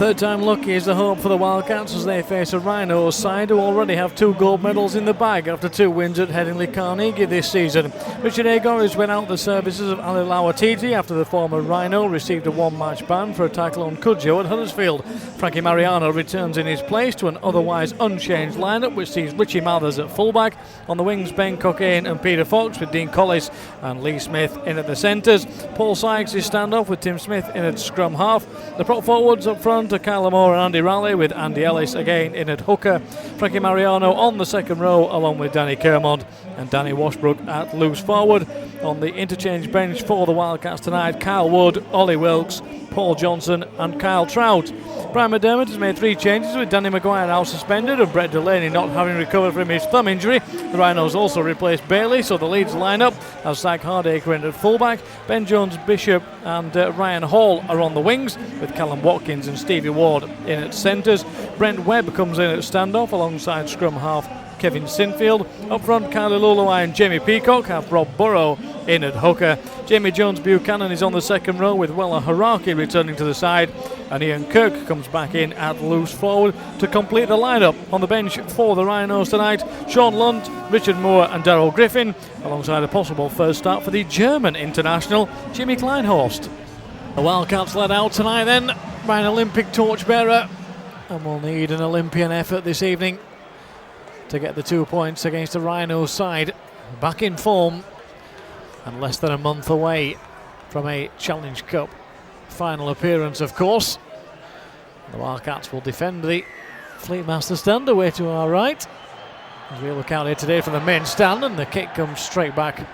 Third time lucky is the hope for the Wildcats as they face a Rhinos side who already have 2 gold medals in the bag after 2 wins at Headingley Carnegie this season. Richard Agor has went out the services of Ali Lawatiti after the former Rhino received a 1-match ban for a tackle on Cudjoe at Huddersfield. Frankie Mariano returns in his place to an otherwise unchanged lineup which sees Richie Mathers at fullback. On the wings, Ben Cockayne and Peter Fox with Dean Collis and Lee Smith in at the centres. Paul Sykes is standoff with Tim Smith in at scrum half. The prop forwards up front are Kyle Moore and Andy Raleigh with Andy Ellis again in at hooker. Frankie Mariano on the second row along with Danny Kermond and Danny Washbrook at loose forward. On the interchange bench for the Wildcats tonight, Kyle Wood, Ollie Wilkes, Paul Johnson and Kyle Trout. Brian McDermott has made 3 changes with Danny Maguire now suspended and Brett Delaney not having recovered from his thumb injury. The Rhinos also replaced Bailey, so the Leeds lineup has Zach Hardacre in at fullback. Ben Jones, Bishop and Ryan Hall are on the wings with Callum Watkins and Stevie Ward in at centres. Brent Webb comes in at standoff alongside scrum half Kevin Sinfield. Up front, Kylie Luluai and Jamie Peacock have Rob Burrow in at hooker. Jamie Jones Buchanan is on the second row with Wella Haraki returning to the side, and Ian Kirk comes back in at loose forward to complete the lineup. On the bench for the Rhinos tonight, Sean Lunt, Richard Moore and Darryl Griffin, alongside a possible first start for the German international Jimmy Kleinhorst. The Wildcats led out tonight then by an Olympic torchbearer, and will need an Olympian effort this evening to get the 2 points against the Rhinos side back in form and less than a month away from a Challenge Cup final appearance, of course. The Wildcats will defend the Fleetmaster stand away to our right as we look out here today from the main stand, and the kick comes straight back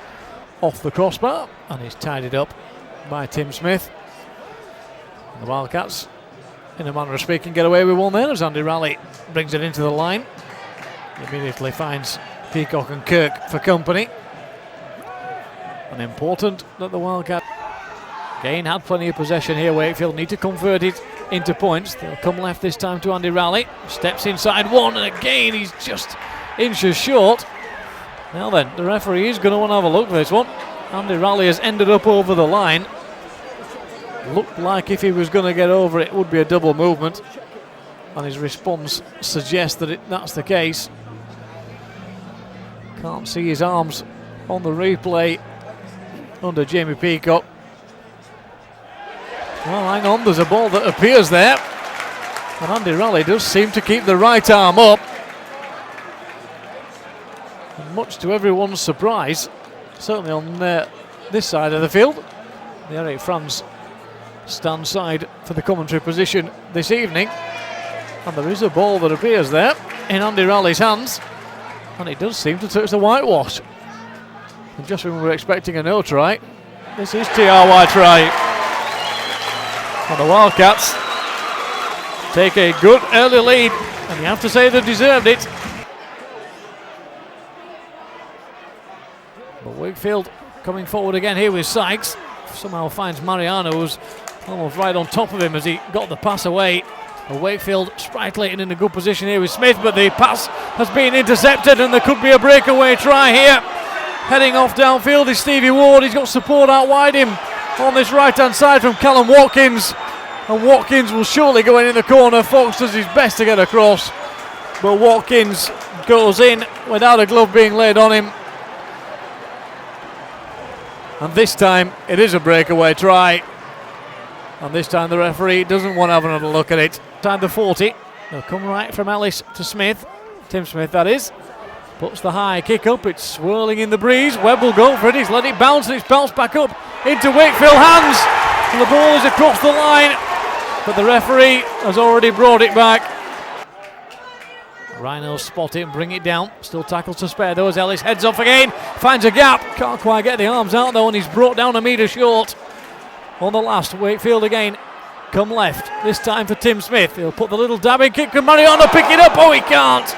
off the crossbar and is tidied up by Tim Smith. And the Wildcats, in a manner of speaking, get away with one there as Andy Raleigh brings it into the line. Immediately finds Peacock and Kirk for company. And important that the Wildcats again had plenty of possession here. Wakefield need to convert it into points. They'll come left this time to Andy Raleigh. Steps inside one, and again he's just inches short. Now then, the referee is going to want to have a look at this one. Andy Raleigh has ended up over the line. Looked like if he was going to get over it would be a double movement, and his response suggests that that's the case. Can't see his arms on the replay under Jamie Peacock. Well, hang on, there's a ball that appears there, and Andy Raleigh does seem to keep the right arm up. And much to everyone's surprise, certainly on this side of the field, the Eric Franz stand side for the commentary position this evening, and there is a ball that appears there in Andy Raleigh's hands, and it does seem to touch the whitewash. And just when we were expecting a no try, this is TRY try. And the Wildcats take a good early lead, and you have to say they deserved it. But Wakefield coming forward again here with Sykes. Somehow finds Mariano, who's almost right on top of him as he got the pass away. Wakefield sprightly and in a good position here with Smith, but the pass has been intercepted and there could be a breakaway try here. Heading off downfield is Stevie Ward. He's got support out wide him on this right hand side from Callum Watkins, and Watkins will surely go in the corner. Fox does his best to get across, but Watkins goes in without a glove being laid on him, and this time it is a breakaway try. And this time the referee doesn't want to have another look at it. Time the 40. They'll come right from Ellis to Smith. Tim Smith, that is. Puts the high kick up. It's swirling in the breeze. Webb will go for it. He's let it bounce, and it's bounced back up into Wakefield hands. And the ball is across the line, but the referee has already brought it back. Rhinos spot it and bring it down. Still tackles to spare though as Ellis heads off again. Finds a gap. Can't quite get the arms out though, and he's brought down a metre short. On the last, Wakefield again come left, this time for Tim Smith. He'll put the little dabbing kick. Can Mariano pick it up? Oh, he can't.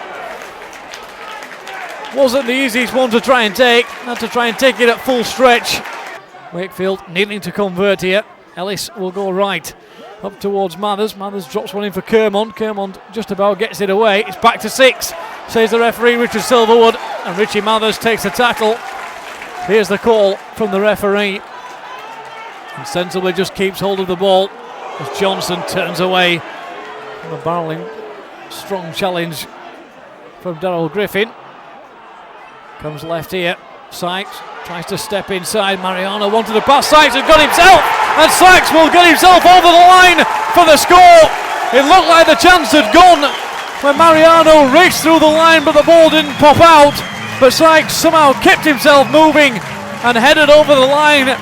Wasn't the easiest one to try and take. Had to try and take it at full stretch. Wakefield needing to convert here. Ellis will go right up towards Mathers. Mathers drops one in for Kermond. Kermond just about gets it away. It's back to 6, says the referee Richard Silverwood, and Richie Mathers takes the tackle. Here's the call from the referee, and sensibly just keeps hold of the ball as Johnson turns away A barreling, strong challenge from Darryl Griffin. Comes left here. Sykes tries to step inside. Mariano wanted to pass. Sykes has got himself, and Sykes will get himself over the line for the score. It looked like the chance had gone when Mariano raced through the line, but the ball didn't pop out. But Sykes somehow kept himself moving and headed over the line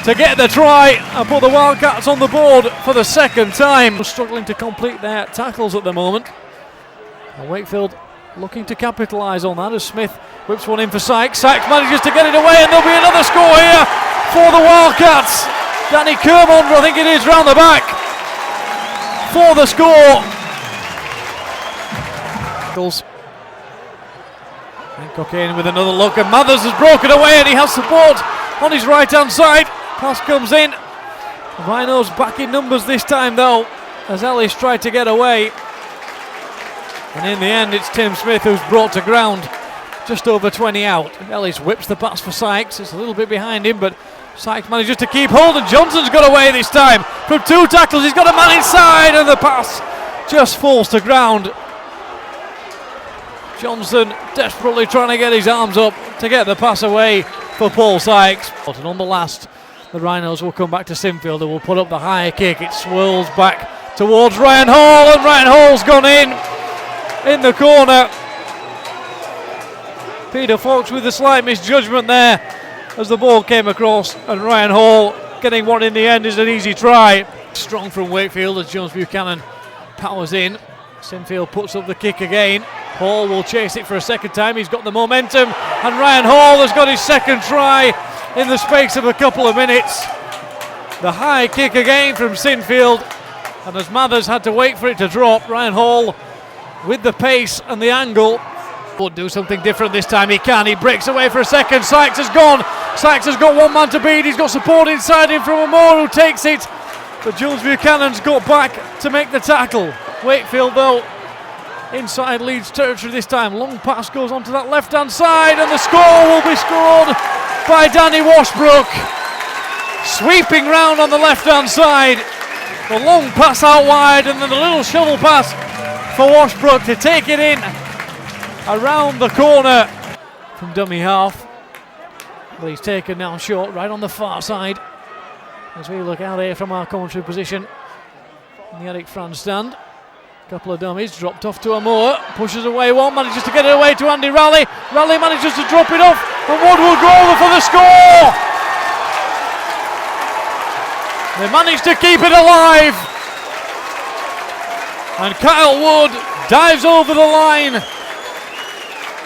to get the try and put the Wildcats on the board for the second time. Struggling to complete their tackles at the moment. And Wakefield looking to capitalise on that as Smith whips one in for Sykes. Sykes manages to get it away, and there'll be another score here for the Wildcats. Danny Kermonder, I think it is, round the back for the score. Hancock in with another look, and Mathers has broken away, and he has support on his right hand side. Pass comes in. The Rhinos back in numbers this time though, as Ellis tried to get away. And in the end, it's Tim Smith who's brought to ground, just over 20 out. Ellis whips the pass for Sykes. It's a little bit behind him, but Sykes manages to keep hold, and Johnson's got away this time from 2 tackles. He's got a man inside, and the pass just falls to ground. Johnson desperately trying to get his arms up to get the pass away for Paul Sykes. And on the last, the Rhinos will come back to Sinfield, who will put up the high kick. It swirls back towards Ryan Hall, and Ryan Hall's gone in the corner. Peter Fox with a slight misjudgment there as the ball came across, and Ryan Hall getting one in the end is an easy try. Strong from Wakefield as Jones Buchanan powers in. Sinfield puts up the kick again. Hall will chase it for a second time. He's got the momentum, and Ryan Hall has got his second try in the space of a couple of minutes. The high kick again from Sinfield, and as Mathers had to wait for it to drop, Ryan Hall with the pace and the angle would do something different this time. He can. He breaks away for a second. Sykes has gone. Sykes has got one man to beat. He's got support inside him from Amore, who takes it, but Jones Buchanan's got back to make the tackle. Wakefield though inside Leeds territory this time. Long pass goes onto that left hand side, and the score will be scored by Danny Washbrook. Sweeping round on the left hand side. The long pass out wide, and then the little shovel pass for Washbrook to take it in around the corner from dummy half. But he's taken now short right on the far side as we look out here from our commentary position in the Eric Franz stand. Couple of dummies dropped off to Amore, pushes away one, manages to get it away to Andy Raleigh. Raleigh manages to drop it off, and Wood will go over for the score. They managed to keep it alive, and Kyle Wood dives over the line.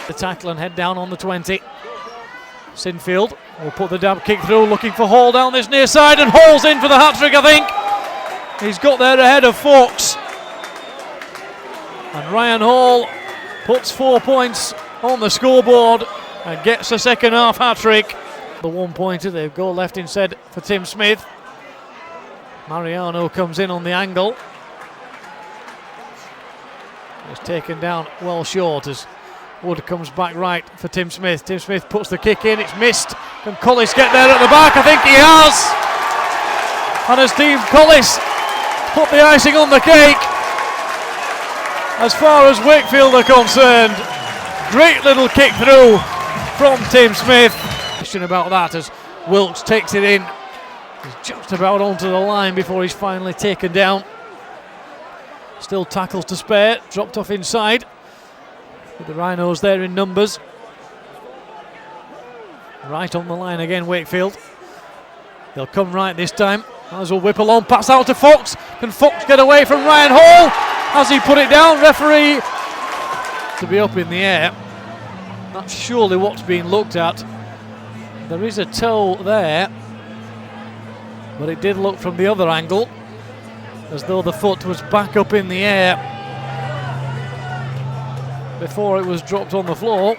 The tackle and head down on the 20. Sinfield will put the dab kick through, looking for Hall down this near side, and Hall's in for the hat-trick, I think. He's got there ahead of Fox. And Ryan Hall puts 4 points on the scoreboard and gets a second half hat-trick. The 1-pointer, they've goal left instead for Tim Smith. Mariano comes in on the angle. It's taken down well short as Wood comes back right for Tim Smith. Tim Smith puts the kick in, it's missed. Can Collis get there at the back? I think he has. And as Team Collis put the icing on the cake, as far as Wakefield are concerned, great little kick through from Tim Smith. Question about that as Wilkes takes it in. He's just about onto the line before he's finally taken down. Still tackles to spare, dropped off inside. With the Rhinos there in numbers. Right on the line again, Wakefield. They'll come right this time. Might as well whip along, pass out to Fox. Can Fox get away from Ryan Hall? Has he put it down? Referee to be up in the air. That's surely what's being looked at. There is a toe there, but it did look from the other angle as though the foot was back up in the air before it was dropped on the floor.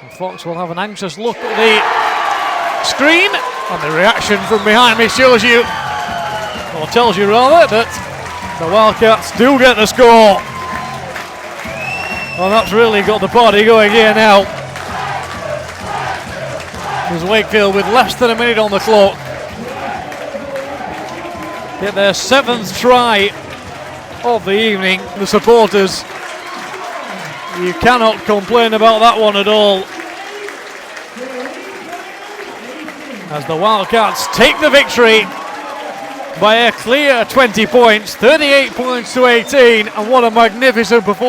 And Fox will have an anxious look at the screen, and the reaction from behind me shows you, or tells you rather, that the Wildcats do get the score. Well, that's really got the party going here now. There's Wakefield with less than a minute on the clock. Get their 7th try of the evening. The supporters, you cannot complain about that one at all. As the Wildcats take the victory by a clear 20 points, 38 points to 18, and what a magnificent performance.